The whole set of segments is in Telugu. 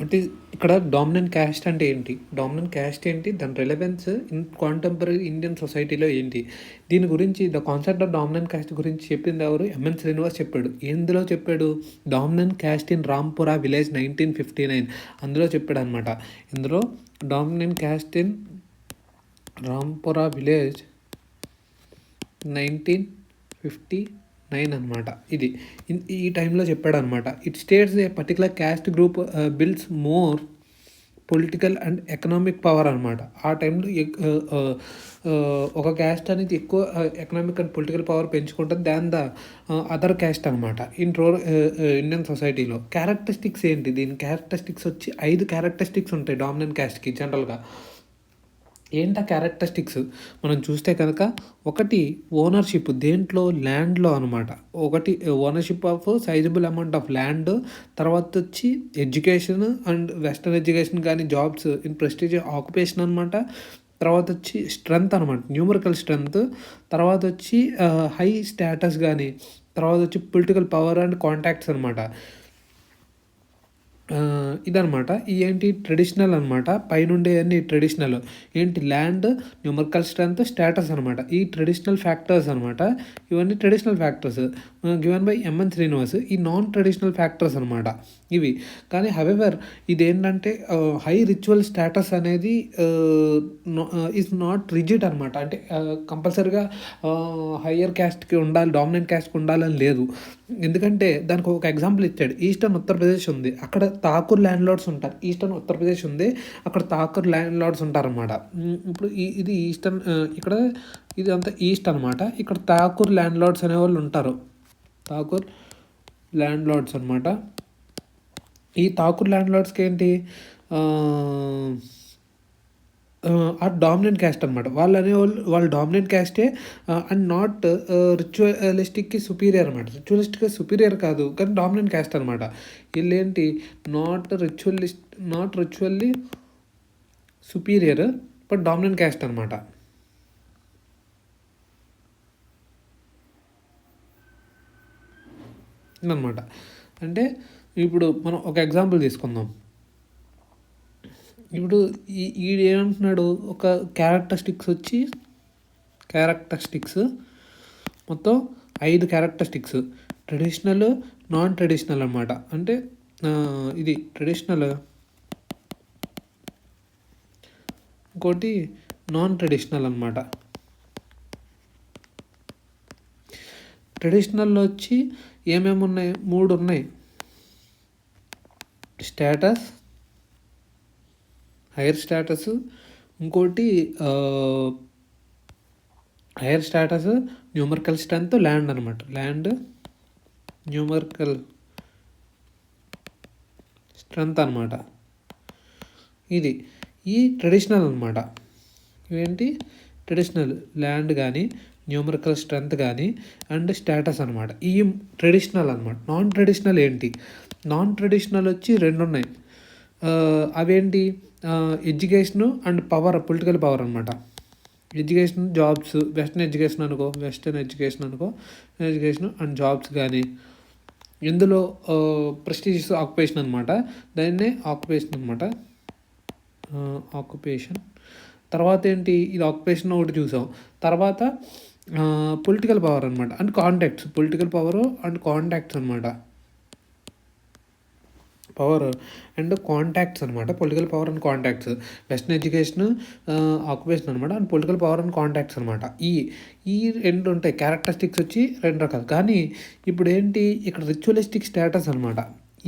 అంటే ఇక్కడ డామినెంట్ క్యాస్ట్ అంటే ఏంటి? డామినెంట్ క్యాస్ట్ ఏంటి? దాని రిలవెన్స్ ఇన్ కాంటెంపరరీ ఇండియన్ సొసైటీలో ఏంటి? దీని గురించి the concept of dominant caste గురించి చెప్పింది ఎవరు? ఎంఎన్ శ్రీనివాస్ చెప్పాడు. ఎందులో చెప్పాడు? Dominant caste in Rampura village 1959 అందులో చెప్పాడనమాట. ఇందులో dominant caste in Rampura village 1959 అనమాట. ఇది ఈ టైంలో చెప్పాడనమాట. It states a particular caste group builds more political and economic power అనమాట. ఆ టైంలో ఒక క్యాస్ట్ అనేది ఎక్కువ ఎకనామిక్ అండ్ పొలిటికల్ పవర్ పెంచుకుంటుంది దాన్ ద అదర్ క్యాస్ట్ అనమాట ఇండియన్ సొసైటీలో. క్యారెక్టరిస్టిక్స్ ఏంటి? దీని క్యారెక్టరిస్టిక్స్ వచ్చి 5 క్యారెక్టరిస్టిక్స్ ఉంటాయి డామినెంట్ క్యాస్ట్కి జనరల్గా. ఏంటా క్యారెక్టరిస్టిక్స్ మనం చూస్తే కనుక, ఒకటి ఓనర్షిప్ దేంట్లో, ల్యాండ్లో అనమాట. ఒకటి ownership of sizeable amount of land. తర్వాత వచ్చి ఎడ్యుకేషన్ అండ్ వెస్టర్న్ ఎడ్యుకేషన్ కానీ జాబ్స్ ఇన్ ప్రెస్టీజ్ ఆక్యుపేషన్ అనమాట. తర్వాత వచ్చి స్ట్రెంగ్త్ అనమాట, న్యూమరికల్ స్ట్రెంగ్త్. తర్వాత వచ్చి హై స్టేటస్ కానీ, తర్వాత వచ్చి పొలిటికల్ పవర్ అండ్ కాంటాక్ట్స్ అనమాట. ఇదనమాట. ఏంటి ట్రెడిషనల్ అనమాట. పైనుండే అన్ని ట్రెడిషనల్. ఏంటి ల్యాండ్, న్యూమరికల్ స్ట్రెంత్, స్టేటస్ అనమాట. ఈ ట్రెడిషనల్ ఫ్యాక్టర్స్ అనమాట. ఇవన్నీ traditional factors given by MN Srinivas. ఈ నాన్ ట్రెడిషనల్ ఫ్యాక్టర్స్ అనమాట ఇవి. కానీ హవెవర్ ఇదేంటంటే హై రిచువల్ స్టేటస్ అనేది ఈజ్ నాట్ రిజిడ్ అనమాట. అంటే కంపల్సరీగా హయ్యర్ క్యాస్ట్కి ఉండాలి, డామినెంట్ క్యాస్ట్కి ఉండాలని లేదు. ఎందుకంటే దానికి ఒక ఎగ్జాంపుల్ ఇచ్చాడు. ఈస్టర్న్ ఉత్తరప్రదేశ్ ఉంది, అక్కడ ఠాకూర్ ల్యాండ్ లార్డ్స్ ఉంటారు. ఈస్టర్న్ ఉత్తరప్రదేశ్ ఉంది, అక్కడ ఠాకూర్ ల్యాండ్ లార్డ్స్ ఉంటారన్నమాట. ఇప్పుడు ఇది ఈస్టర్న్, ఇక్కడ ఇది అంతా ఈస్ట్ అనమాట. ఇక్కడ ఠాకూర్ ల్యాండ్ లార్డ్స్ అనేవాళ్ళు ఉంటారు. ఠాకూర్ ల్యాండ్ లార్డ్స్ అనమాట. ఈ ఠాకూర్ ల్యాండ్ లార్డ్స్కి ఏంటి, ఆ డామినెంట్ క్యాస్ట్ అనమాట. వాళ్ళు డామినెంట్ క్యాస్టే అండ్ నాట్ రిచువలిస్టిక్కి సుపీరియర్ అనమాట. రిచువలిస్టిక్గా సుపీరియర్ కాదు, కానీ డామినెంట్ క్యాస్ట్ అనమాట. వీళ్ళేంటి, not ritually superior but dominant caste అనమాట. ఇదనమాట. అంటే ఇప్పుడు మనం ఒక ఎగ్జాంపుల్ తీసుకుందాం. ఇప్పుడు ఏమంటున్నాడు, ఒక క్యారెక్టరిస్టిక్స్ మొత్తం 5 క్యారెక్టరిస్టిక్స్. ట్రెడిషనల్, నాన్ ట్రెడిషనల్ అనమాట. అంటే ఇది ట్రెడిషనల్, ఇంకోటి నాన్ ట్రెడిషనల్ అనమాట. ట్రెడిషనల్లో వచ్చి ఏమేమి ఉన్నాయి, 3 ఉన్నాయి. స్టేటస్, హైయర్ స్టేటస్, ఇంకోటి higher status, numerical strength, land అనమాట. ల్యాండ్, న్యూమరికల్ స్ట్రెంత్ అనమాట. ఇది ఈ ట్రెడిషనల్ అనమాట. ఇవేంటి ట్రెడిషనల్, ల్యాండ్ కానీ, న్యూమరికల్ స్ట్రెంత్ కానీ అండ్ స్టేటస్ అనమాట. ఈ ట్రెడిషనల్ అనమాట. నాన్ ట్రెడిషనల్ ఏంటి, నాన్ ట్రెడిషనల్ వచ్చి 2 ఉన్నాయి. అవేంటి, education and power, political power అనమాట. Education, jobs, western education and jobs కానీ, ఇందులో ప్రెస్టీజియస్ ఆక్యుపేషన్ అనమాట. దాన్నే ఆక్యుపేషన్ అనమాట. ఆక్యుపేషన్ తర్వాత ఏంటి, ఇది ఆక్యుపేషన్ ఒకటి చూసాం. తర్వాత పొలిటికల్ పవర్ అనమాట and contacts. Political power and contacts అనమాట. పవర్ అండ్ కాంటాక్ట్స్ అనమాట. Political power and contacts, western education, occupation అనమాట and political power and contacts అనమాట. ఈ 2 ఉంటాయి. క్యారెక్టరిస్టిక్స్ వచ్చి 2 రకాలు. కానీ ఇప్పుడు ఏంటి, ఇక్కడ రిచువలిస్టిక్ స్టేటస్ అనమాట.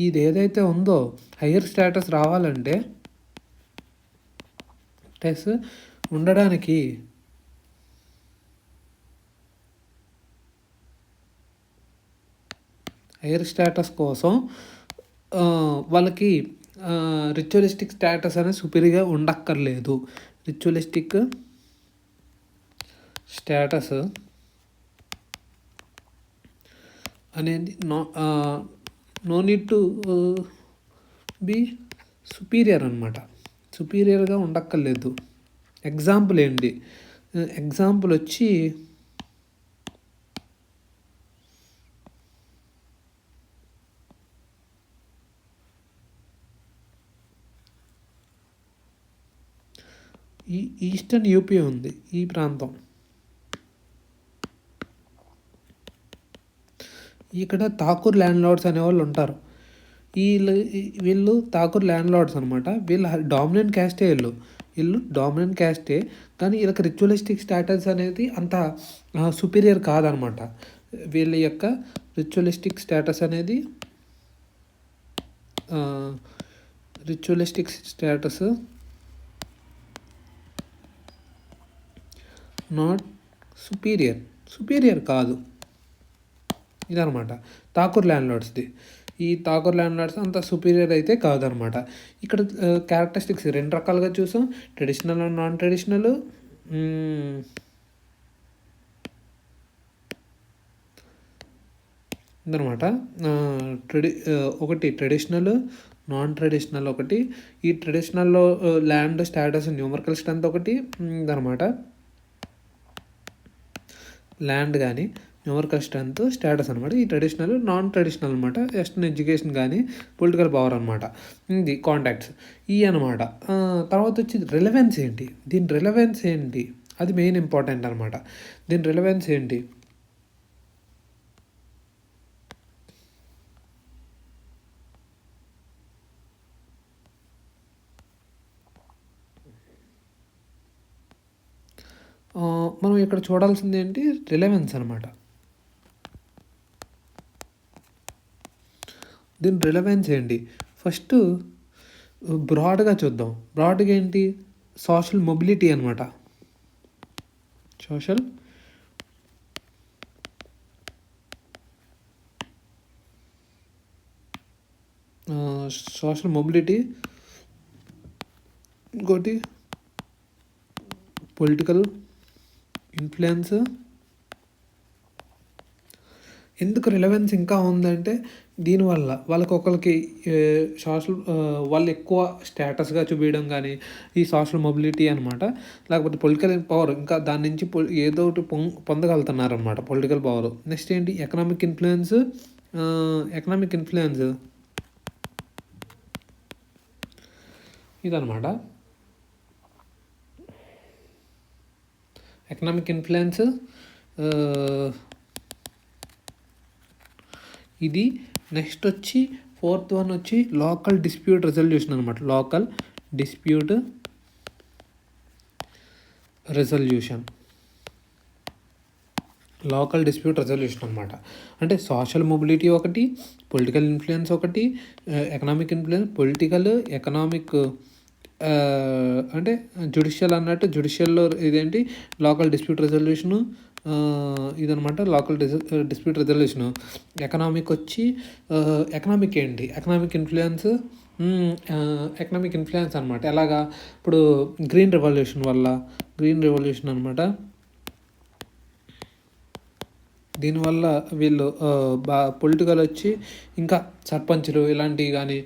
ఇది ఏదైతే ఉందో హయ్యర్ స్టేటస్ రావాలంటే ఉండడానికి హైయర్ స్టేటస్ కోసం వాళ్ళకి రిచువలిస్టిక్ స్టేటస్ అనేది సుపీరియర్గా ఉండక్కర్లేదు. రిచువలిస్టిక్ స్టేటస్ అనేది no need to be superior అనమాట. సుపీరియర్గా ఉండక్కర్లేదు. ఎగ్జాంపుల్ ఏంటి, ఎగ్జాంపుల్ వచ్చి ఈస్టర్న్ యూపీ ఉంది ఈ ప్రాంతం. ఇక్కడ ఠాకూర్ ల్యాండ్ లార్డ్స్ అనేవాళ్ళు ఉంటారు. వీళ్ళు ఠాకూర్ ల్యాండ్ లార్డ్స్ అనమాట. వీళ్ళ డామినెంట్ క్యాస్టే వీళ్ళు డామినెంట్ క్యాస్టే, కానీ వీళ్ళకి రిచువలిస్టిక్ స్టేటస్ అనేది అంత సుపీరియర్ కాదనమాట. వీళ్ళ యొక్క రిచువలిస్టిక్ స్టేటస్ అనేది నాట్ సుపీరియర్ కాదు ఇదనమాట ఠాకూర్ ల్యాండ్ లార్డ్స్ది. ఈ ఠాకూర్ ల్యాండ్ లార్డ్స్ అంత సుపీరియర్ అయితే కాదనమాట. ఇక్కడ క్యారెక్టరిస్టిక్స్ 2 రకాలుగా చూసాం, ట్రెడిషనల్ అండ్ నాన్ ట్రెడిషనల్. ఇదనమాట ఒకటి ట్రెడిషనల్, నాన్ ట్రెడిషనల్ ఒకటి. ఈ ట్రెడిషనల్లో ల్యాండ్ స్టేటస్ న్యూమరికల్ స్ట్రెంత్ ఒకటి ఇదనమాట. ల్యాండ్ కానీ న్యూమరికల్ స్ట్రెంత్ స్టేటస్ అనమాట. ఈ ట్రెడిషనల్, నాన్ ట్రెడిషనల్ అనమాట. వెస్టర్న్ ఎడ్యుకేషన్ కానీ పొలిటికల్ పవర్ అనమాట. ఇది కాంటాక్ట్స్ అనమాట. తర్వాత వచ్చి రిలవెన్స్ ఏంటి, దీని రిలవెన్స్ ఏంటి, అది మెయిన్ ఇంపార్టెంట్ అనమాట. దీని రిలవెన్స్ ఏంటి, మనం ఇక్కడ చూడాల్సింది ఏంటి, రిలవెన్స్ అనమాట. దీని రిలవెన్స్ ఏంటి, ఫస్ట్ బ్రాడ్గా చూద్దాం. బ్రాడ్గా ఏంటి, సోషల్ మొబిలిటీ అనమాట. సోషల్ మొబిలిటీ, ఇంకోటి పొలిటికల్ ఇన్ఫ్లుయెన్స్. ఎందుకు రిలవెన్స్ ఇంకా ఉందంటే, దీనివల్ల ఒకరికి వాళ్ళు ఎక్కువ స్టేటస్గా చూపించడం కానీ, ఈ సోషల్ మొబిలిటీ అనమాట. లేకపోతే పొలిటికల్ పవర్, ఇంకా దాని నుంచి ఏదో ఒకటి పొందగలుగుతున్నారు అనమాట, పొలిటికల్ పవర్. నెక్స్ట్ ఏంటి, ఎకనామిక్ ఇన్ఫ్లుయెన్స్. ఇదనమాట ఎకనామిక్ ఇన్ఫ్లుయెన్స్. ఇది నెక్స్ట్ వచ్చి 4th వన్ వచ్చి లోకల్ డిస్ప్యూట్ రెజల్యూషన్ అనమాట. లోకల్ డిస్ప్యూట్ రెజల్యూషన్ అనమాట. అంటే సోషల్ మొబిలిటీ ఒకటి, పొలిటికల్ ఇన్ఫ్లుయెన్స్ ఒకటి, ఎకనామిక్ ఇన్ఫ్లుయెన్స్, పొలిటికల్, ఎకనామిక్. అంటే జ్యుడిషియల్ అన్నట్టు, జ్యుడిషియల్లో ఇదేంటి, లోకల్ డిస్ప్యూట్ రెజల్యూషను ఇదనమాట. Local dispute resolution. ఎకనామిక్ వచ్చి ఎకనామిక్ ఏంటి, ఎకనామిక్ ఇన్ఫ్లుయెన్స్ అనమాట. ఎలాగా, ఇప్పుడు గ్రీన్ రెవల్యూషన్ అనమాట. దీనివల్ల వీళ్ళు పొలిటికల్ వచ్చి ఇంకా సర్పంచులు ఇలాంటివి కానీ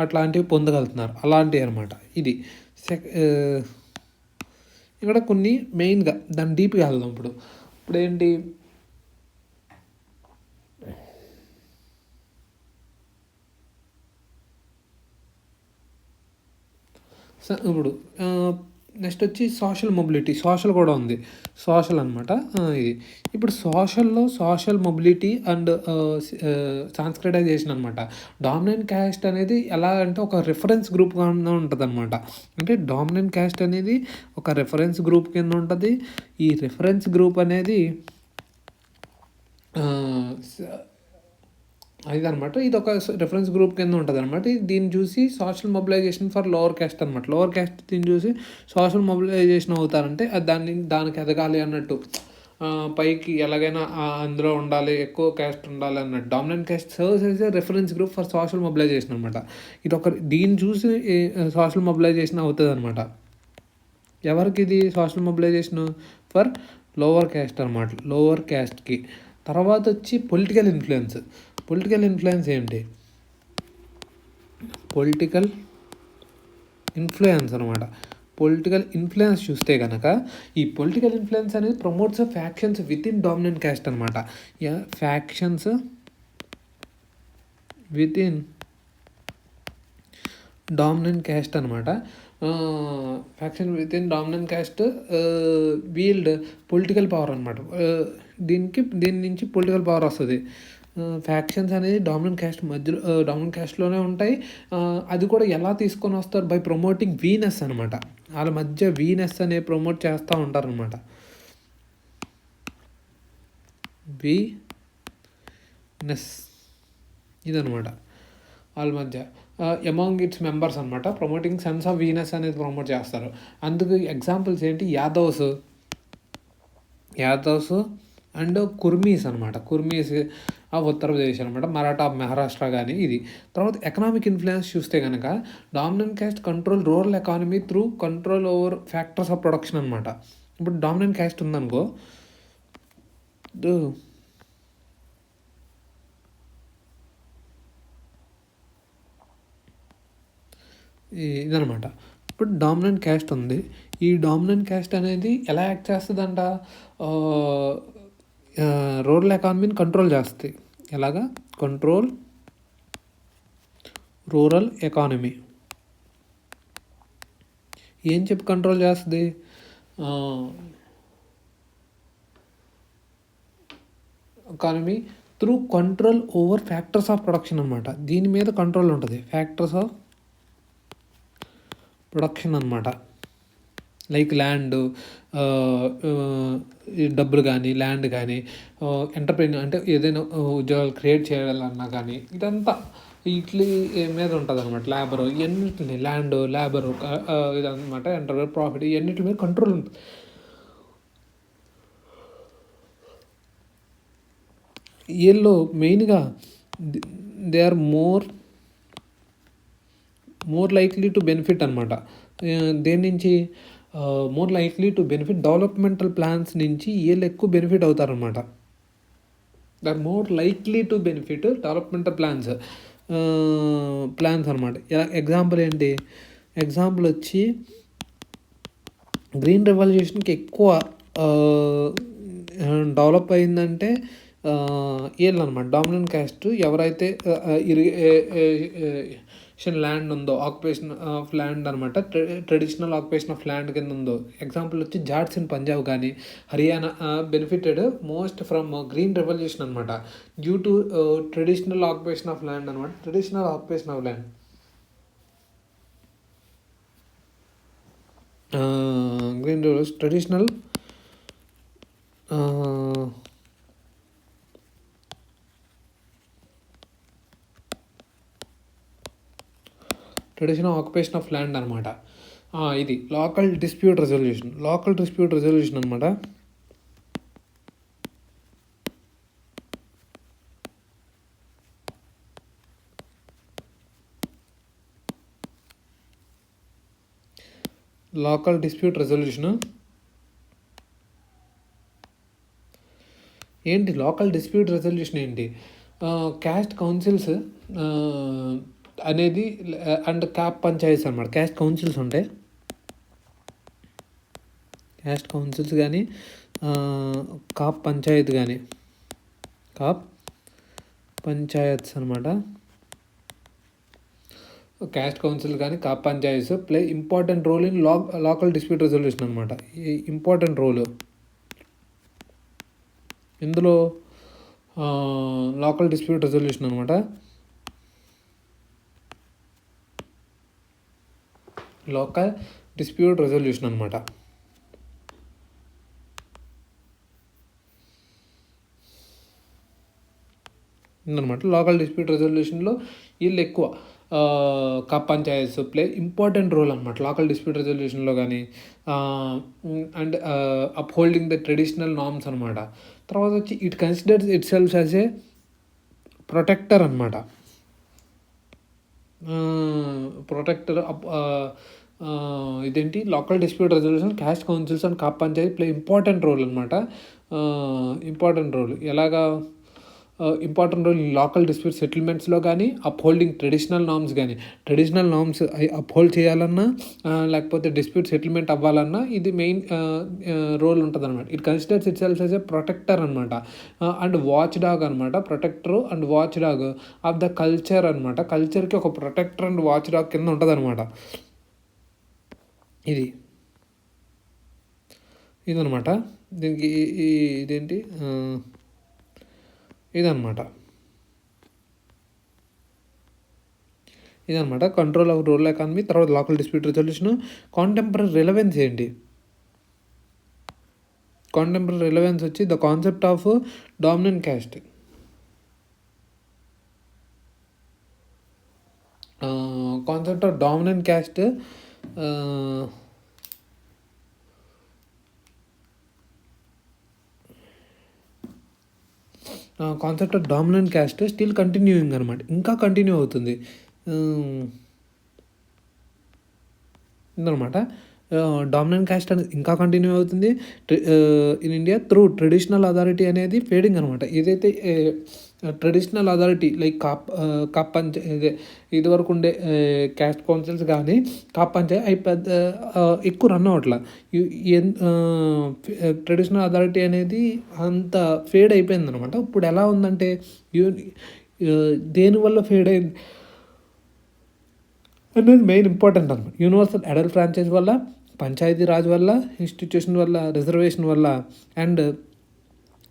అట్లాంటివి పొందగలుగుతున్నారు, అలాంటివి అనమాట. ఇది ఇక్కడ కొన్ని మెయిన్గా దాన్ని డీప్గా వెళ్దాం. ఇప్పుడు ఏంటి, ఇప్పుడు నెక్స్ట్ వచ్చి సోషల్ మొబిలిటీ. సోషల్ కూడా ఉంది, సోషల్ అనమాట ఇది. ఇప్పుడు సోషల్ మొబిలిటీ అండ్ సాంస్క్రిటైజేషన్ అనమాట. డామినెంట్ క్యాస్ట్ అనేది ఎలా అంటే ఒక రిఫరెన్స్ గ్రూప్ కింద ఉంటుంది అనమాట. అంటే డామినెంట్ క్యాస్ట్ అనేది ఒక రిఫరెన్స్ గ్రూప్ కింద ఉంటుంది. ఈ రిఫరెన్స్ గ్రూప్ అనేది అదనమాట. ఇది ఒక రిఫరెన్స్ గ్రూప్ కింద ఉంటుంది అనమాట. దీన్ని చూసి social mobilisation for lower caste అనమాట. లోవర్ క్యాస్ట్ దీన్ని చూసి సోషల్ మొబిలైజేషన్ అవుతారంటే దానికి ఎదగాలి అన్నట్టు, పైకి ఎలాగైనా అందులో ఉండాలి, ఎక్కువ క్యాస్ట్ ఉండాలి అన్నట్టు. Dominant caste serves as a reference group for social mobilisation అనమాట. దీన్ని చూసి సోషల్ మొబిలైజేషన్ అవుతుంది అనమాట. ఎవరికి ఇది social mobilisation, for lower caste అనమాట, లోవర్ క్యాస్ట్కి. తర్వాత వచ్చి పొలిటికల్ ఇన్ఫ్లుయెన్స్ ఏంటి, పొలిటికల్ ఇన్ఫ్లుయెన్స్ అనమాట. పొలిటికల్ ఇన్ఫ్లుయెన్స్ చూస్తే కనుక, ఈ పొలిటికల్ ఇన్ఫ్లుయెన్స్ అనేది promotes factions with in dominant caste అనమాట. Factions with in dominant caste అనమాట. Faction with in dominant caste wield political power అనమాట. దీని నుంచి పొలిటికల్ పవర్ వస్తుంది. ఫ్యాక్షన్స్ అనేది డామినెంట్ క్యాస్ట్ మధ్యలో డామినెంట్ క్యాస్ట్లోనే ఉంటాయి. అది కూడా ఎలా తీసుకొని వస్తారు? బై ప్రమోటింగ్ వీనెస్ అనమాట. వాళ్ళ మధ్య వీనెస్ అనే ప్రమోట్ చేస్తూ ఉంటారు అనమాట. వీనెస్ ఇదనమాట వాళ్ళ మధ్య అమాంగ్ ఇట్స్ మెంబర్స్ అనమాట. ప్రమోటింగ్ సెన్స్ ఆఫ్ వీనెస్ అనేది ప్రమోట్ చేస్తారు. అందుకు ఎగ్జాంపుల్స్ ఏంటి? యాదవ్స్ అండ్ కుర్మీస్ అనమాట. కుర్మీస్ ఆఫ్ ఉత్తరప్రదేశ్ అనమాట. మరాఠా ఆఫ్ మహారాష్ట్ర కానీ ఇది. తర్వాత ఎకనామిక్ ఇన్ఫ్లుయెన్స్ చూస్తే కనుక dominant caste control rural economy through control over factors of production అనమాట. ఇప్పుడు డామినెంట్ క్యాస్ట్ ఉందనుకో, ఇదనమాట. ఇప్పుడు డామినెంట్ క్యాస్ట్ ఉంది. ఈ డామినెంట్ క్యాస్ట్ అనేది ఎలా యాక్ట్ చేస్తుందంట? రూరల్ ఎకానమీని కంట్రోల్ చేస్తుంది. ఎలాగా? Control rural economy. ఏం చెప్పి కంట్రోల్ చేస్తుంది? Economy through control over factors of production అనమాట. దీని మీద కంట్రోల్ ఉంటుంది. ఫ్యాక్టర్స్ ఆఫ్ ప్రొడక్షన్ అనమాట. లైక్ ల్యాండ్, డబ్బులు కానీ, ల్యాండ్ కానీ, ఎంటర్ప్రైన్ అంటే ఏదైనా ఉద్యోగాలు క్రియేట్ చేయాలన్నా కానీ ఇదంతా వీటి మీద ఉంటుంది అనమాట. లేబరు ఇవన్నిటిని, ల్యాండ్, లేబరు, ఇదన్నమాట. ఎంటర్ప్రైన్, ప్రాఫిట్ ఇవన్నిటి మీద కంట్రోల్ ఉంటుంది. వీళ్ళు మెయిన్గా they are more likely to benefit అనమాట. దేని నుంచి? More likely to benefit developmental plans నుంచి వీళ్ళు ఎక్కువ బెనిఫిట్ అవుతారనమాట. They are more likely to benefit developmental plans అనమాట. ఎగ్జాంపుల్ ఏంటి? ఎగ్జాంపుల్ వచ్చి గ్రీన్ రెవల్యూషన్కి ఎక్కువ డెవలప్ అయిందంటే వీళ్ళు అనమాట. డామినెంట్ క్యాస్ట్ ఎవరైతే ల్యాండ్ ఉందో, ఆక్యుపేషన్ ఆఫ్ ల్యాండ్ అనమాట, ట్రెడిషనల్ ఆక్యుపేషన్ ఆఫ్ ల్యాండ్ కింద ఉందో. ఎగ్జాంపుల్ వచ్చి జాట్స్ ఇన్ పంజాబ్ కానీ Haryana benefited most from green revolution అనమాట. Due to traditional occupation of land అనమాట. Traditional occupation of land green revolution traditional occupation of land అనమాట. ఇది లోకల్ డిస్ప్యూట్ రెజల్యూషన్ అనమాట. లోకల్ డిస్ప్యూట్ రెజల్యూషన్ ఏంటి? లోకల్ డిస్ప్యూట్ రెజల్యూషన్ ఏంటి? క్యాస్ట్ కౌన్సిల్స్ అనేది అండ్ క్యాప్ పంచాయతీస్ అనమాట. క్యాస్ట్ కౌన్సిల్స్ ఉంటాయి. క్యాస్ట్ కౌన్సిల్స్ కానీ కాప్ పంచాయత్ కానీ కాప్ పంచాయత్స్ అనమాట. క్యాస్ట్ కౌన్సిల్ కానీ khap panchayats play important role in local dispute resolution అనమాట. ఈ ఇంపార్టెంట్ రోల్ ఇందులో లోకల్ డిస్ప్యూట్ రెజల్యూషన్ అనమాట. లోకల్ డిస్ప్యూట్ రెజల్యూషన్ అనమాట. ఉందన్నమాట. లోకల్ డిస్ప్యూట్ రెజల్యూషన్లో వీళ్ళు ఎక్కువ khap panchayats play important role అనమాట. లోకల్ డిస్ప్యూట్ రెజల్యూషన్లో కానీ and upholding the traditional norms అనమాట. తర్వాత వచ్చి it considers itself as a protector అనమాట. ప్రొటెక్టర్ ఇదేంటి? Local dispute resolution, caste councils and khap panchayat play important role అనమాట. ఇంపార్టెంట్ రోల్ ఎలాగా? ఇంపార్టెంట్ రోల్ లోకల్ డిస్ప్యూట్ సెటిల్మెంట్స్లో కానీ అప్హోల్డింగ్ ట్రెడిషనల్ నార్మ్స్ కానీ. ట్రెడిషనల్ నార్మ్స్ అప్హోల్డ్ చేయాలన్నా లేకపోతే డిస్ప్యూట్ సెటిల్మెంట్ అవ్వాలన్నా ఇది మెయిన్ రోల్ ఉంటుంది అనమాట. It considers itself as a protector అనమాట అండ్ వాచ్ డాగ్ అనమాట. Protector and watch dog of the culture అనమాట. కల్చర్కి ఒక ప్రొటెక్టర్ అండ్ వాచ్ డాగ్ కింద ఉంటుంది అనమాట. ఇది ఇదనమాట. దీనికి ఇదేంటి ఇదనమాట కంట్రోల్ ఆఫ్ రూరల్ ఎకానమీ. తర్వాత local dispute resolution. Contemporary relevance ఏంటి? కాంటెంపరీ రిలవెన్స్ వచ్చి the concept of dominant caste. Concept of dominant caste concept of dominant caste still continuing అనమాట, ఇంకా కంటిన్యూ అవుతుంది ఇదనమాట. డామినెంట్ క్యాస్ట్ అనేది ఇంకా కంటిన్యూ అవుతుంది in India through traditional authority అనేది ఫేడింగ్ అనమాట. ఏదైతే traditional authority like khap panchayat ఇదివరకు ఉండే క్యాస్ట్ కౌన్సిల్స్ కానీ కాప్ పంచాయతీ అవి పెద్ద ఎక్కువ రన్ అవ్వట్లా. ట్రెడిషనల్ అథారిటీ అనేది అంత ఫేడ్ అయిపోయింది అనమాట. ఇప్పుడు ఎలా ఉందంటే దేనివల్ల ఫేడ్ అయింది అనేది మెయిన్ ఇంపార్టెంట్ అనమాట. యూనివర్సల్ అడల్ట్ ఫ్రాంచైజ్ వల్ల, పంచాయతీ రాజ్ వల్ల, ఇన్స్టిట్యూషన్ వల్ల, రిజర్వేషన్ వల్ల అండ్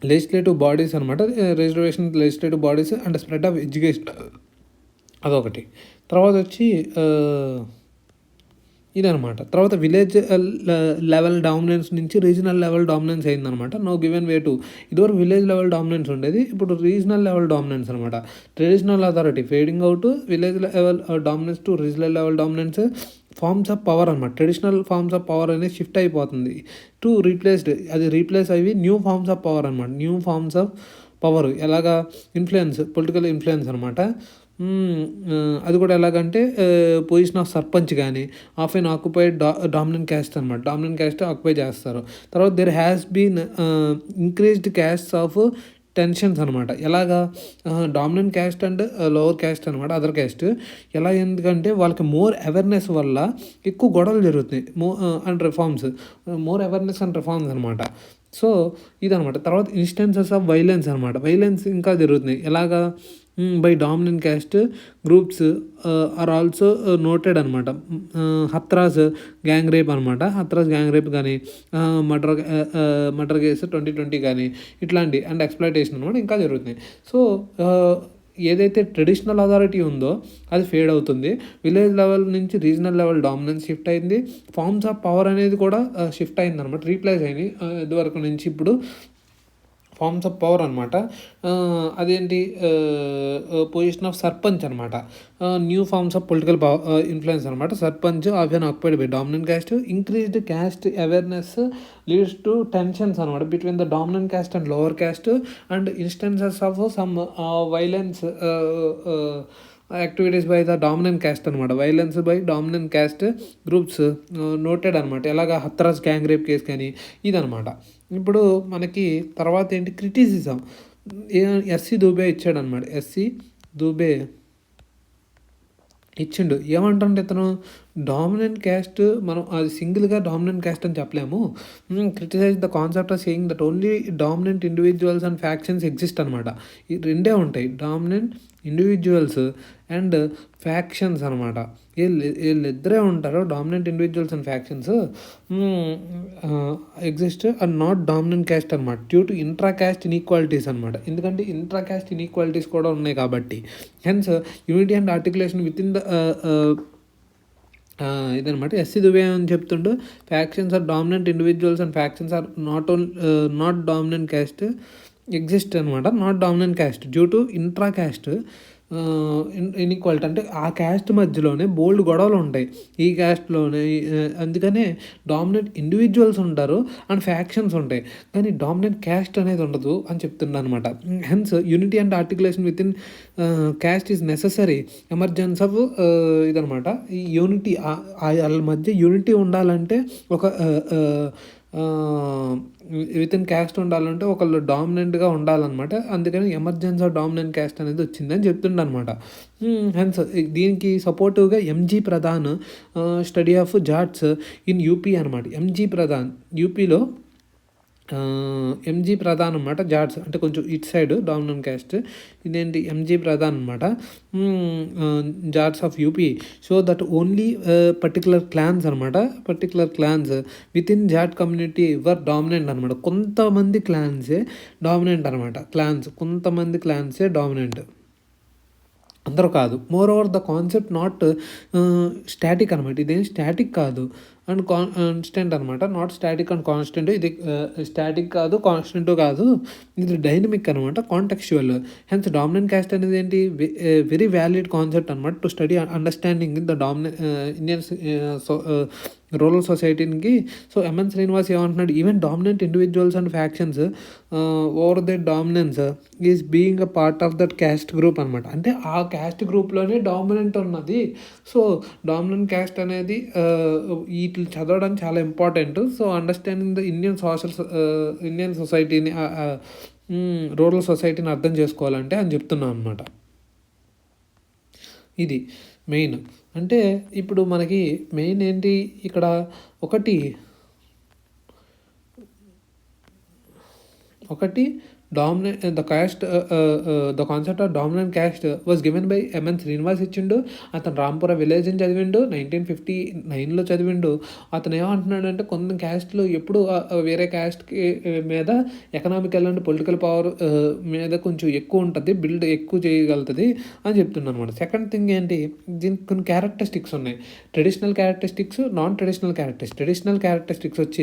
లెజిస్లేటివ్ బాడీస్ అనమాట. Reservation legislative bodies and spread of education అదొకటి. తర్వాత వచ్చి ఇదనమాట. తర్వాత విలేజ్ లెవెల్ డామినెన్స్ నుంచి రీజనల్ లెవెల్ డామినెన్స్ అయిందనమాట. No given way to. ఇదివరకు విలేజ్ లెవెల్ డామినెన్స్ ఉండేది, ఇప్పుడు రీజనల్ లెవెల్ డామినెన్స్ అనమాట. Traditional authority fading out, village level dominance to regional level dominance. Forms of power అనమాట, ట్రెడిషనల్ ఫార్మ్స్ ఆఫ్ పవర్ అనేది షిఫ్ట్ అయిపోతుంది టు రీప్లేస్డ్, అది రీప్లేస్ అయ్యి న్యూ ఫార్మ్స్ ఆఫ్ పవర్ అనమాట. న్యూ ఫార్మ్స్ ఆఫ్ పవర్ ఎలాగా? ఇన్ఫ్లుయెన్స్, పొలిటికల్ ఇన్ఫ్లుయెన్స్ అనమాట. అది కూడా ఎలాగంటే పొజిషన్ ఆఫ్ సర్పంచ్ కానీ of N occupied dominant caste అనమాట. డామినెంట్ క్యాస్ట్ ఆక్యుపై చేస్తారు. తర్వాత there has been increased caste of tensions అనమాట. ఎలాగా? Dominant caste and lower caste అనమాట, అదర్ క్యాస్ట్. ఎలా? ఎందుకంటే వాళ్ళకి మోర్ అవేర్నెస్ వల్ల ఎక్కువ గొడవలు జరుగుతాయి. And reforms, more awareness and reforms అనమాట. సో ఇదనమాట. తర్వాత ఇన్స్టెన్సెస్ ఆఫ్ వైలెన్స్ అనమాట. వైలెన్స్ ఇంకా జరుగుతున్నాయి. ఎలాగా? By dominant caste groups are also noted అనమాట. హత్రాస్ గ్యాంగ్ రేప్ అనమాట. హత్రాస్ గ్యాంగ్ రేప్ కానీ మర్డర్ కేసు 2020 కానీ ఇట్లాంటి అండ్ ఎక్స్‌ప్లాయిటేషన్ అనమాట ఇంకా జరుగుతున్నాయి. సో ఏదైతే ట్రెడిషనల్ అథారిటీ ఉందో అది ఫేడ్ అవుతుంది. విలేజ్ లెవెల్ నుంచి రీజనల్ లెవెల్ డామినెన్స్ షిఫ్ట్ అయింది. ఫార్మ్స్ ఆఫ్ పవర్ అనేది కూడా షిఫ్ట్ అయింది అనమాట, రీప్లేస్ అయింది. ఇదివరకు నుంచి ఇప్పుడు ఫార్మ్స్ ఆఫ్ పవర్ అనమాట. అదేంటి? పొజిషన్ ఆఫ్ సర్పంచ్ అనమాట. New forms of political influence అనమాట. Sarpanch of N occupied by dominant caste. Increased caste awareness leads to tensions అనమాట between the dominant caste and lower caste and instances of some violence activities by the dominant caste అనమాట. Violence by dominant caste groups noted అనమాట. ఎలాగా? హత్రాస్ గ్యాంగ్ రేప్ కేసు కానీ ఇదనమాట. ఇప్పుడు మనకి తర్వాత ఏంటి? క్రిటిసిజం. ఎస్సీ దూబే ఇచ్చాడనమాట. ఎస్సీ దూబే ఇచ్చిండు. ఏమంటుంటే ఇతను డామినెంట్ క్యాస్ట్, మనం అది సింగిల్గా డామినెంట్ క్యాస్ట్ అని చెప్పలేము. Criticize the concept of saying that only dominant individuals and factions exist అనమాట. ఈ రెండే ఉంటాయి, డామినెంట్ ఇండివిజువల్స్ అండ్ ఫ్యాక్షన్స్ అనమాట. వీళ్ళిద్దరే ఉంటారు, dominant individuals and factions exist and not dominant caste అనమాట. Due to intra caste inequalities అనమాట. ఎందుకంటే ఇంట్రా క్యాస్ట్ ఇన్ఈక్వాలిటీస్ కూడా ఉన్నాయి కాబట్టి. Hence unity and articulation with in the ఇదనమాట. ఎస్సీ దుబే అని చెప్తుండు, factions are dominant individuals and factions are not dominant caste exist అనమాట. Not dominant caste due to intra caste inequality. అంటే ఆ క్యాస్ట్ మధ్యలోనే బోల్డ్ గొడవలు ఉంటాయి ఈ క్యాస్ట్లోనే. అందుకనే డామినెంట్ ఇండివిజువల్స్ ఉంటారు అండ్ ఫ్యాక్షన్స్ ఉంటాయి, కానీ డామినెంట్ క్యాస్ట్ అనేది ఉండదు అని చెప్తుండ అనమాట. Hence unity and articulation with in caste is necessary emergence of ఇదనమాట. ఈ యూనిటీ వాళ్ళ మధ్య యూనిటీ ఉండాలంటే ఒక విత్ ఇన్ క్యాస్ట్ ఉండాలంటే ఒకళ్ళు డామినెంట్గా ఉండాలన్నమాట. అందుకని ఎమర్జెన్స్ ఆఫ్ డామినెంట్ క్యాస్ట్ అనేది వచ్చిందని చెప్తుండ అనమాట. హెన్స్ దీనికి సపోర్టివ్గా MG Pradhan study of Jats in UP అనమాట. ఎంజీ ప్రధాన్ యూపీలో ఎంజీ ప్రధాన్ అనమాట. జాట్స్ అంటే కొంచెం ఇటు సైడ్ డామినెంట్ క్యాస్ట్. ఇదేంటి ఎంజీ ప్రధాన్ అనమాట. Jats of UP show that only particular clans అనమాట. Particular clans within Jat community were dominant అనమాట. కొంతమంది క్లాన్సే డామినెంట్ అనమాట. కొంతమంది క్లాన్సే డామినెంట్, అందరూ కాదు. More over the concept not static అనమాట. ఇదేం స్టాటిక్ కాదు అండ్ కాన్స్టెంట్ అనమాట. Not static and constant. ఇది స్టాటిక్ కాదు, కాన్స్టెంట్ కాదు, ఇది డైనమిక్ అనమాట, కాంటెక్చువల్. హెన్స్ డామినెంట్ క్యాస్ట్ అనేది ఏంటి, వెరీ వ్యాలిడ్ కాన్సెప్ట్ అనమాట to study understanding the Indian rural సొసైటీకి. సో ఎంఎన్ శ్రీనివాస్ ఏమంటున్నాడు, even dominant individuals and factions over that dominance is being a part of that caste group అనమాట. అంటే ఆ క్యాస్ట్ గ్రూప్లోనే డామినెంట్ ఉన్నది. సో డామినెంట్ క్యాస్ట్ అనేది వీటి చదవడం చాలా important. So understanding the Indian సొసైటీని, రూరల్ సొసైటీని అర్థం చేసుకోవాలంటే అని చెప్తున్నాను అనమాట. ఇది మెయిన్. అంటే ఇప్పుడు మనకి మెయిన్ ఏంటి ఇక్కడ, ఒకటి dominant the concept of dominant caste was given by MN Srinivas ఇచ్చిండు. అతను రాంపుర విలేజ్ అని చదివిండు, 1959లో చదివిండు. అతను ఏమంటున్నాడు అంటే కొన్ని క్యాస్ట్లు ఎప్పుడు వేరే క్యాస్ట్కి మీద ఎకనామికల్ అండ్ పొలిటికల్ పవర్ మీద కొంచెం ఎక్కువ ఉంటుంది, బిల్డ్ ఎక్కువ చేయగలుగుతుంది అని చెప్తున్నాను అనమాట. సెకండ్ థింగ్ ఏంటి, దీనికి కొన్ని క్యారెక్టరిస్టిక్స్ ఉన్నాయి. Traditional characteristics, non traditional characteristics. Traditional characteristics వచ్చి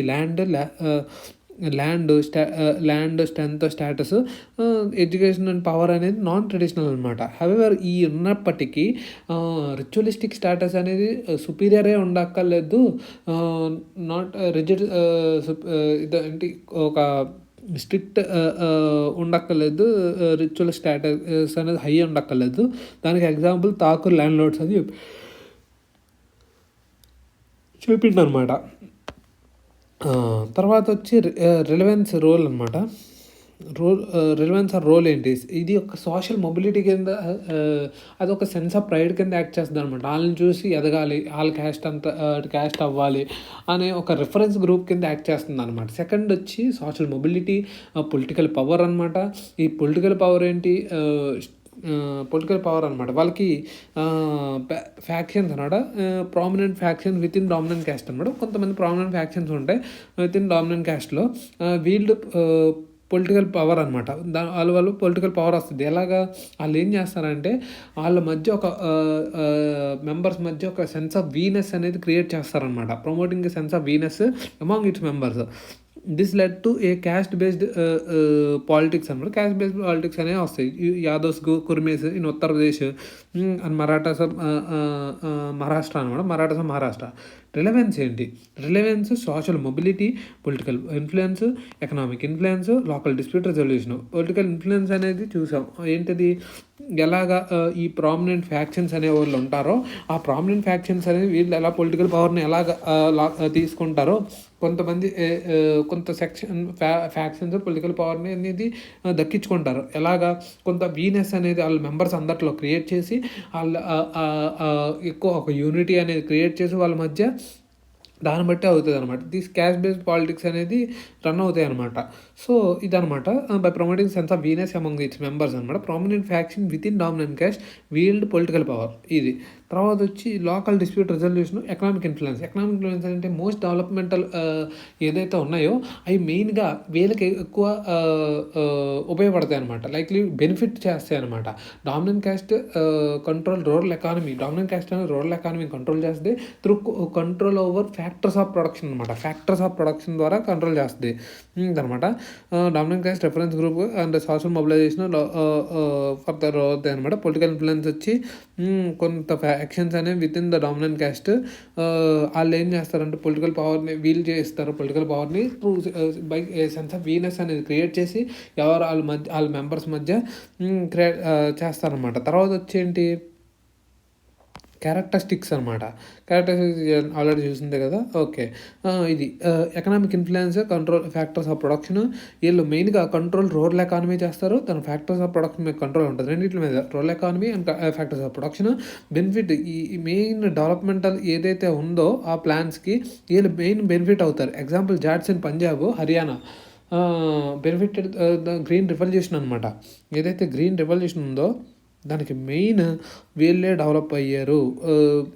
land strength, status, education and power అనేది నాన్ ట్రెడిషనల్ అనమాట. హవెవర్ ఈ ఉన్నప్పటికీ రిచువలిస్టిక్ స్టేటస్ అనేది సుపీరియరే ఉండక్కర్లేదు, నాట్ రిజిడ్, ఇదేంటి ఒక స్ట్రిక్ట్ ఉండక్కర్లేదు, రిచువల్ స్టేటస్ అనేది హై ఉండక్కర్లేదు. దానికి ఎగ్జాంపుల్ ఠాకూర్ ల్యాండ్ లార్డ్స్ అని చెప్పిండనమాట. తర్వాత వచ్చి రిలవెన్స్ రోల్ అనమాట. రిలవెన్స్ ఆర్ రోల్ ఏంటి, ఇది ఒక సోషల్ మొబిలిటీ కింద, అది ఒక సెన్స్ ఆఫ్ ప్రైడ్ కింద యాక్ట్ చేస్తుంది అనమాట. వాళ్ళని చూసి ఎదగాలి, వాళ్ళ క్యాస్ట్ అవ్వాలి అనే ఒక రిఫరెన్స్ గ్రూప్ కింద యాక్ట్ చేస్తుంది అనమాట. సెకండ్ వచ్చి సోషల్ మొబిలిటీ, పొలిటికల్ పవర్ అనమాట. ఈ పొలిటికల్ పవర్ ఏంటి, పొలిటికల్ పవర్ అనమాట. వాళ్ళకి ఫ్యాక్షన్స్ అనమాట, prominent faction with in dominant caste అనమాట. కొంతమంది ప్రామినెంట్ ఫ్యాక్షన్స్ ఉంటాయి విత్ ఇన్ డామినెంట్ క్యాస్ట్లో. వీళ్ళు పొలిటికల్ పవర్ అనమాట. వాళ్ళు పొలిటికల్ పవర్ వస్తుంది. ఎలాగా, వాళ్ళు ఏం చేస్తారంటే వాళ్ళ మధ్య ఒక మెంబర్స్ మధ్య ఒక సెన్స్ ఆఫ్ వీనెస్ అనేది క్రియేట్ చేస్తారనమాట. Promoting sense of weness among its members. This led to a caste based politics అనమాట. క్యాస్ట్ బేస్డ్ పాలిటిక్స్ అనేవి వస్తాయి. యాదవ్స్, కుర్మీస్ ఇన్ ఉత్తరప్రదేశ్ అండ్ మహారాష్ట్ర అనమాట. మహారాష్ట్ర. రిలవెన్స్ ఏంటి, relevance social mobility, political influence, economic influence, local dispute resolution. Political influence అనేది చూసాం ఏంటిది, ఎలాగా ఈ ప్రామినెంట్ ఫ్యాక్షన్స్ అనే వాళ్ళు ఉంటారో ఆ ప్రామినెంట్ ఫ్యాక్షన్స్ అనేది వీళ్ళు ఎలా పొలిటికల్ పవర్ని ఎలాగ తీసుకుంటారో, కొంత ఫ్యాక్షన్స్ పొలిటికల్ పవర్ని అనేది దక్కించుకుంటారు. ఎలాగా కొంత వీనెస్ అనేది వాళ్ళ మెంబర్స్ అందరిలో క్రియేట్ చేసి వాళ్ళ ఎక్కువ ఒక యూనిటీ అనేది క్రియేట్ చేసి వాళ్ళ మధ్య దాన్ని బట్టి అవుతుంది అనమాట. దిస్ క్యాస్ట్ బేస్డ్ పాలిటిక్స్ అనేది రన్ అవుతాయి అనమాట. సో ఇదనమాట, by promoting sense of weness among its members అనమాట. Prominent faction with in dominant caste wield political power. ఇది తర్వాత వచ్చి local dispute resolution, economic influence. Economic influence అంటే మోస్ట్ డెవలప్మెంటల్ ఏదైతే ఉన్నాయో అవి మెయిన్గా వీళ్ళకి ఎక్కువ ఉపయోగపడతాయి అనమాట. లైక్లీ బెనిఫిట్ చేస్తాయి అనమాట. Dominant caste control rural economy. Dominant caste అనేది రూరల్ ఎకానమీ కంట్రోల్ చేస్తుంది through control over factors of production అనమాట. ఫ్యాక్టర్స్ ఆఫ్ ప్రొడక్షన్ ద్వారా కంట్రోల్ చేస్తుంది అనమాట. Dominant caste reference group and social mobilization further అవుతాయి అనమాట. పొలిటికల్ ఇన్ఫ్లుయెన్స్ వచ్చి కొంత ఫ్యాక్షన్స్ అనేవి with in the dominant caste వాళ్ళు ఏం చేస్తారంటే పొలిటికల్ పవర్ని వీల్ చేస్తారు. పొలిటికల్ పవర్ని through by sense of weness అనేది క్రియేట్ చేసి వాళ్ళ మెంబర్స్ మధ్య క్రియేట్ చేస్తారనమాట. తర్వాత వచ్చేంటి క్యారెక్టరిస్టిక్స్ అనమాట. క్యారెక్టరిస్టిక్స్ ఆల్రెడీ చూసిందే కదా. ఓకే, ఇది economic influence, control factors of production. వీళ్ళు మెయిన్గా కంట్రోల్ రూరల్ ఎకానమీ చేస్తారు. తన ఫ్యాక్టర్స్ ఆఫ్ ప్రొడక్షన్ మీద కంట్రోల్ ఉంటుంది. రెండింటి మీద rural economy and factors of production. Benefit ఈ మెయిన్ డెవలప్మెంటల్ ఏదైతే ఉందో ఆ ప్లాన్స్కి వీళ్ళు మెయిన్ బెనిఫిట్ అవుతారు. Example Jats in Punjab, Haryana. Benefited the green revolution అనమాట. ఏదైతే గ్రీన్ రివల్యూషన్ ఉందో దానికి మెయిన్ వీళ్ళే డెవలప్ అయ్యారు,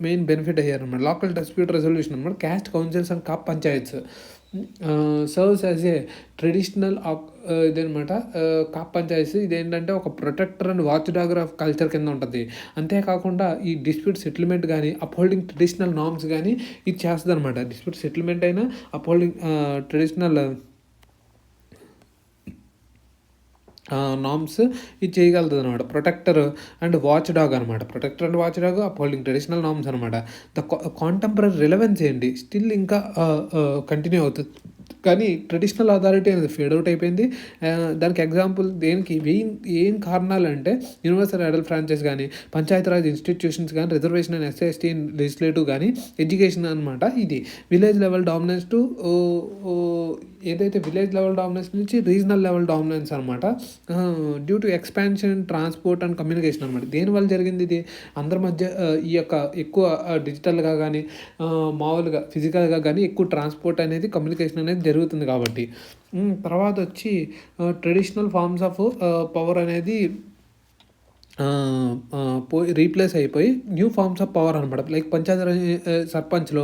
మెయిన్ బెనిఫిట్ అయ్యారు అనమాట. లోకల్ డిస్ప్యూట్ రెజల్యూషన్ అనమాట. Caste councils and khap panchayats serves as a traditional ఇదనమాట. కాప్ పంచాయతీస్ ఇదేంటంటే ఒక protector and watch dagger of culture కింద ఉంటుంది. అంతేకాకుండా ఈ డిస్ప్యూట్ సెటిల్మెంట్ కానీ అప్హోల్డింగ్ ట్రెడిషనల్ నార్మ్స్ కానీ ఇది చేస్తుంది అనమాట. డిస్ప్యూట్ సెటిల్మెంట్ అయినా అప్హోల్డింగ్ ట్రెడిషనల్ నామ్స్ ఇది చేయగలుగుతుంది అనమాట. ప్రొటెక్టర్ అండ్ వాచ్ డాగ్ అనమాట. Protector and watch dog upholding traditional norms అనమాట. ద కాంటెంపరీ రిలవెన్స్ ఏంటి స్టిల్ ఇంకా కంటిన్యూ అవుతుంది, కానీ ట్రెడిషనల్ అథారిటీ అనేది ఫేడ్ అవుట్ అయిపోయింది. దానికి ఎగ్జాంపుల్ దేనికి ఏం కారణాలు అంటే యూనివర్సల్ అడల్ట్ ఫ్రాంచైజ్ కానీ, పంచాయతీరాజ్ ఇన్స్టిట్యూషన్స్ కానీ, రిజర్వేషన్ అండ్ ఎస్సీ లెజిస్లేటివ్ కానీ, ఎడ్యుకేషన్ అనమాట. ఇది విలేజ్ లెవెల్ డామినెన్స్ టు ఏదైతే విలేజ్ లెవెల్ డామినెన్స్ నుంచి రీజనల్ లెవెల్ డామినెన్స్ అనమాట. Due to expansion transport and communication అనమాట. దేనివల్ల జరిగింది ఇది? అందరి మధ్య ఈ యొక్క ఎక్కువ డిజిటల్గా కానీ మామూలుగా ఫిజికల్గా కానీ ఎక్కువ ట్రాన్స్పోర్ట్ అనేది కమ్యూనికేషన్ అనేది జరుగుతుంది కాబట్టి. తర్వాత వచ్చి ట్రెడిషనల్ ఫార్మ్స్ ఆఫ్ పవర్ అనేది రీప్లేస్ అయిపోయి న్యూ ఫార్మ్స్ ఆఫ్ పవర్ అనమాట. లైక్ పంచాయతీ సర్పంచ్లు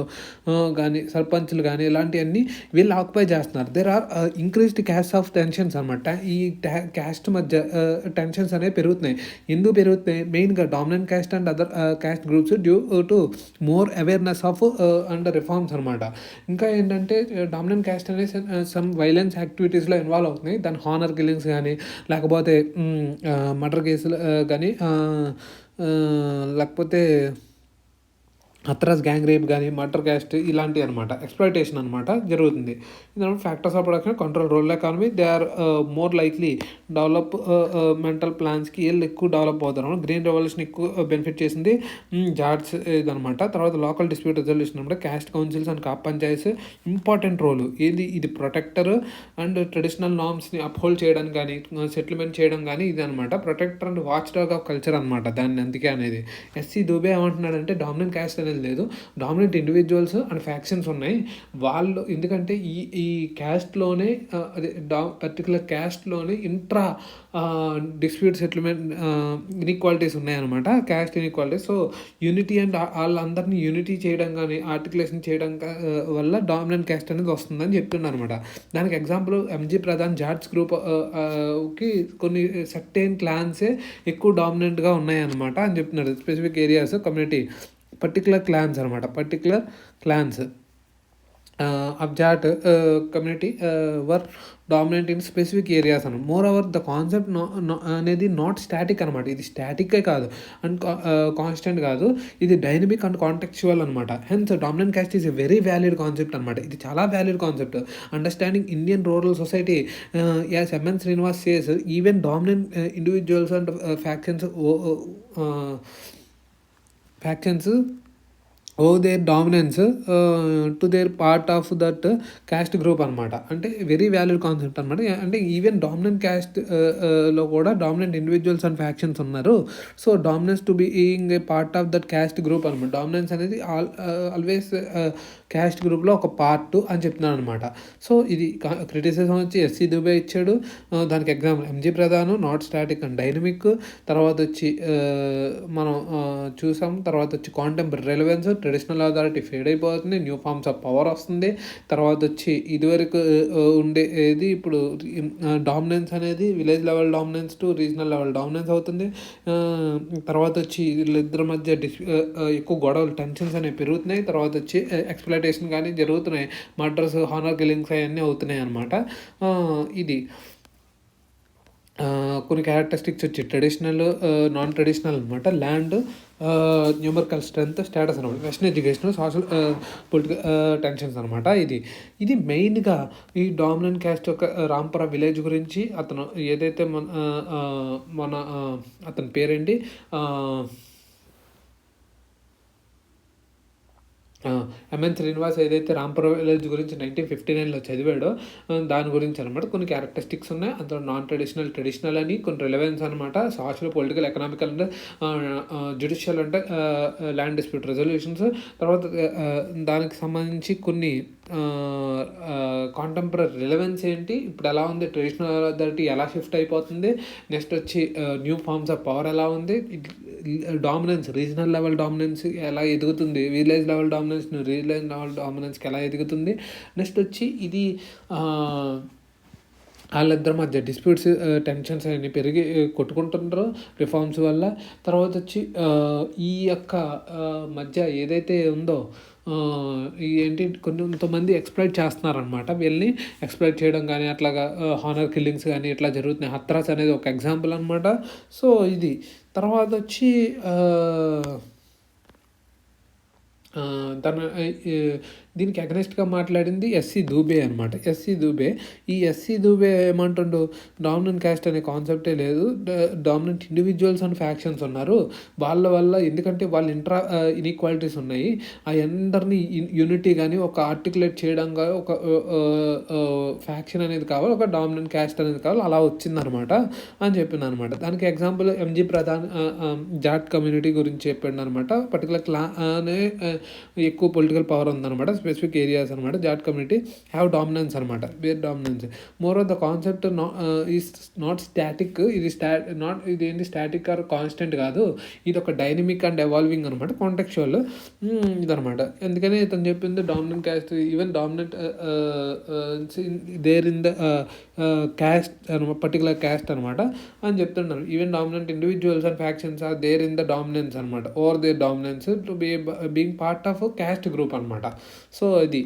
కానీ ఇలాంటివన్నీ వీళ్ళు ఆక్యుపై చేస్తున్నారు. There are increased caste of tensions అనమాట. ఈ క్యాస్ట్ మధ్య టెన్షన్స్ అనేవి పెరుగుతున్నాయి. ఎందుకు పెరుగుతున్నాయి? మెయిన్గా dominant caste and other caste groups due to more awareness of and reforms అనమాట. ఇంకా ఏంటంటే డామినెంట్ క్యాస్ట్ అనేది సమ్ వైలెన్స్ యాక్టివిటీస్లో ఇన్వాల్వ్ అవుతున్నాయి. దాని హానర్ కిల్లింగ్స్ కానీ లేకపోతే మర్డర్ కేసులు కానీ లేకపోతే హత్రాస్ గ్యాంగ్ రేప్ కానీ మర్డర్ క్యాస్ట్ ఇలాంటివి అనమాట. ఎక్స్ప్లాయిటేషన్ అనమాట జరుగుతుంది. ఇదన్నమాట factors of production control rural economy. They are more likely developmental ప్లాన్స్కి వీళ్ళు ఎక్కువ డెవలప్ అవుతారు. గ్రీన్ రెవల్యూషన్ ఎక్కువ బెనిఫిట్ చేసింది జార్జ్ ఇదనమాట. తర్వాత లోకల్ డిస్ప్యూట్ రెజల్యూషన్ అనమాట. Caste councils and khap panchayats important role. ఇది ప్రొటెక్టర్ అండ్ ట్రెడిషనల్ నార్మ్స్ని అప్హోల్డ్ చేయడం కానీ సెటిల్మెంట్ చేయడం కానీ ఇది అనమాట. Protector and watch dog of culture అనమాట దాన్ని అందుకే అనేది. ఎస్సీ దుబే ఏమంటున్నాడంటే డామినెంట్ క్యాస్ట్ అనేది లేదు, డామినెంట్ ఇండివిజువల్స్ అండ్ ఫ్యాక్షన్స్ ఉన్నాయి. వాళ్ళు ఎందుకంటే ఈ క్యాస్ట్లోనే అదే పర్టికులర్ క్యాస్ట్లోనే ఇంట్రా డిస్ప్యూట్ సెటిల్మెంట్ ఇన్ఈక్వాలిటీస్ ఉన్నాయన్నమాట. Caste inequalities. So unity and వాళ్ళందరినీ యూనిటీ చేయడం కానీ ఆర్టికులేషన్ చేయడం వల్ల డామినెంట్ క్యాస్ట్ అనేది వస్తుందని చెప్తున్నారు అనమాట. దానికి ఎగ్జాంపుల్ ఎంజీ ప్రధాన్ జార్జ్ గ్రూప్ కి కొన్ని సర్టెన్ క్లాన్సే ఎక్కువ డామినెంట్గా ఉన్నాయన్నమాట అని చెప్తున్నాడు. Specific areas community particular clans అనమాట. Particular clans of Jat community were dominant in specific areas అనమాట. మోర్ ఓవర్ ద కాన్సెప్ట్ అనేది నాట్ స్టాటిక్ అనమాట. ఇది స్టాటిక్కే కాదు అండ్ కాన్స్టెంట్ కాదు, ఇది డైనమిక్ అండ్ కాంటెక్చువల్ అనమాట. Hence dominant caste is a very valid concept అనమాట. ఇది చాలా valid concept. Understanding Indian rural society as M N Srinivas says even dominant individuals and factions owe their dominance to their part of that caste group అనమాట. అంటే వెరీ వ్యాలిడ్ కాన్సెప్ట్ అనమాట. అంటే ఈవెన్ డామినెంట్ క్యాస్ట్ లో కూడా డామినెంట్ ఇండివిజువల్స్ అండ్ ఫ్యాక్షన్స్ ఉన్నారు. So dominance to being a part of that caste group అనమాట. డామినెన్స్ అనేది ఆల్వేస్ క్యాస్ట్ గ్రూప్లో ఒక పార్ట్ అని చెప్తున్నాను అనమాట. సో ఇది క్రిటిసిజం వచ్చి ఎస్సీ దుబే ఇచ్చాడు. దానికి example MG Pradhan not static and dynamic. తర్వాత వచ్చి మనం చూసాం. తర్వాత వచ్చి contemporary relevance, traditional authority fade అయిపోతుంది, న్యూ ఫార్మ్స్ ఆఫ్ పవర్ వస్తుంది. తర్వాత వచ్చి ఇదివరకు ఉండేది ఇప్పుడు డామినెన్స్ అనేది village level dominance to regional level dominance అవుతుంది. తర్వాత వచ్చి వీళ్ళిద్దరి మధ్య ఎక్కువ గొడవలు టెన్షన్స్ అనేవి పెరుగుతున్నాయి. తర్వాత వచ్చి ఎక్స్ప్లాయిటేషన్ కానీ జరుగుతున్నాయి, మర్డర్స్ హానర్ కిల్లింగ్స్ అవన్నీ అవుతున్నాయి అన్నమాట. ఇది కొన్ని క్యారెక్టరిస్టిక్స్ వచ్చి ట్రెడిషనల్ నాన్ ట్రెడిషనల్ అనమాట. ల్యాండ్ న్యూమరికల్ స్ట్రెంత్ స్టేటస్ అనమాట. Western education social political tensions అనమాట. ఇది మెయిన్గా ఈ డామినెంట్ క్యాస్ట్ యొక్క రాంపుర విలేజ్ గురించి అతను ఏదైతే మన అతని పేరేంటి ఎంఎన్ శ్రీనివాస్ ఏదైతే రాంపుర విలేజ్ గురించి 1959లో చదివాడో దాని గురించి అనమాట. కొన్ని క్యారెక్టరిస్టిక్స్ ఉన్నాయి అందులో. నాన్ ట్రెడిషనల్, ట్రెడిషనల్ అని కొన్ని రిలవెన్స్ అనమాట. Social, political, economical and judicial అంటే ల్యాండ్ డిస్ప్యూట్ రెజల్యూషన్స్. తర్వాత దానికి సంబంధించి కొన్ని కాంటెంపరరీ రిలవెన్స్ ఏంటి, ఇప్పుడు ఎలా ఉంది, ట్రెడిషనల్ అథారిటీ ఎలా షిఫ్ట్ అయిపోతుంది, నెక్స్ట్ వచ్చి న్యూ ఫార్మ్స్ ఆఫ్ పవర్ ఎలా ఉంది, డామినెన్స్, రీజనల్ లెవెల్ డామినెన్స్ ఎలా ఎదుగుతుంది, village level dominance regional level డామినెన్స్కి ఎలా ఎదుగుతుంది, నెక్స్ట్ వచ్చి ఇది వాళ్ళిద్దరి మధ్య డిస్ప్యూట్స్, టెన్షన్స్ అన్నీ పెరిగి కొట్టుకుంటున్నారు రిఫార్మ్స్ వల్ల. తర్వాత వచ్చి ఈ యొక్క మధ్య ఏదైతే ఉందో ఏంటి కొంతమంది ఎక్స్‌ప్లాయిట్ చేస్తున్నారనమాట. వీళ్ళని ఎక్స్‌ప్లాయిట్ చేయడం కానీ అట్లాగా హానర్ కిల్లింగ్స్ కానీ ఇట్లా జరుగుతున్నాయి. హత్రాస్ అనేది ఒక ఎగ్జాంపుల్ అనమాట. సో ఇది తర్వాత వచ్చి తన దీనికి అగనెస్ట్గా మాట్లాడింది ఎస్సీ దూబే అనమాట. ఎస్సీ దూబే, ఈ ఎస్సీ దూబే ఏమంటుండు, డామినెంట్ క్యాస్ట్ అనే కాన్సెప్టే లేదు, డామినెంట్ ఇండివిజువల్స్ అండ్ ఫ్యాక్షన్స్ ఉన్నారు, వాళ్ళ వల్ల ఎందుకంటే వాళ్ళ ఇన్ఈక్వాలిటీస్ ఉన్నాయి, ఆ అందరినీ యూనిటీ కానీ ఒక ఆర్టికులేట్ చేయడంగా ఒక ఫ్యాక్షన్ అనేది కావాలి, ఒక డామినెంట్ క్యాస్ట్ అనేది కావాలి, అలా వచ్చిందనమాట అని చెప్పింది అనమాట. దానికి example MG Pradhan Jat community గురించి చెప్పిండు అనమాట. పర్టికులర్ అనే ఎక్కువ పొలిటికల్ పవర్ ఉందన్నమాట, స్పెసిఫిక్ ఏరియాస్ అనమాట. జాట్ కమ్యూనిటీ హ్యావ్ డామినెన్స్ అనమాట, where dominance. More of the concept is not static, ఇది ఏంటి స్టాటిక్ ఆర్ కాన్స్టెంట్ కాదు, ఇది ఒక డైనమిక్ అండ్ ఎవాల్వింగ్ అనమాట, కాంటెక్చువల్ ఇదనమాట. ఎందుకని ఇతను చెప్పింది dominant caste, even dominant there in the caste అనమాట, పర్టికులర్ క్యాస్ట్ అనమాట అని చెప్తున్నారు. Even dominant individuals and factions are there in the dominance అనమాట, over their dominance to being part of caste group అనమాట. సో ఇది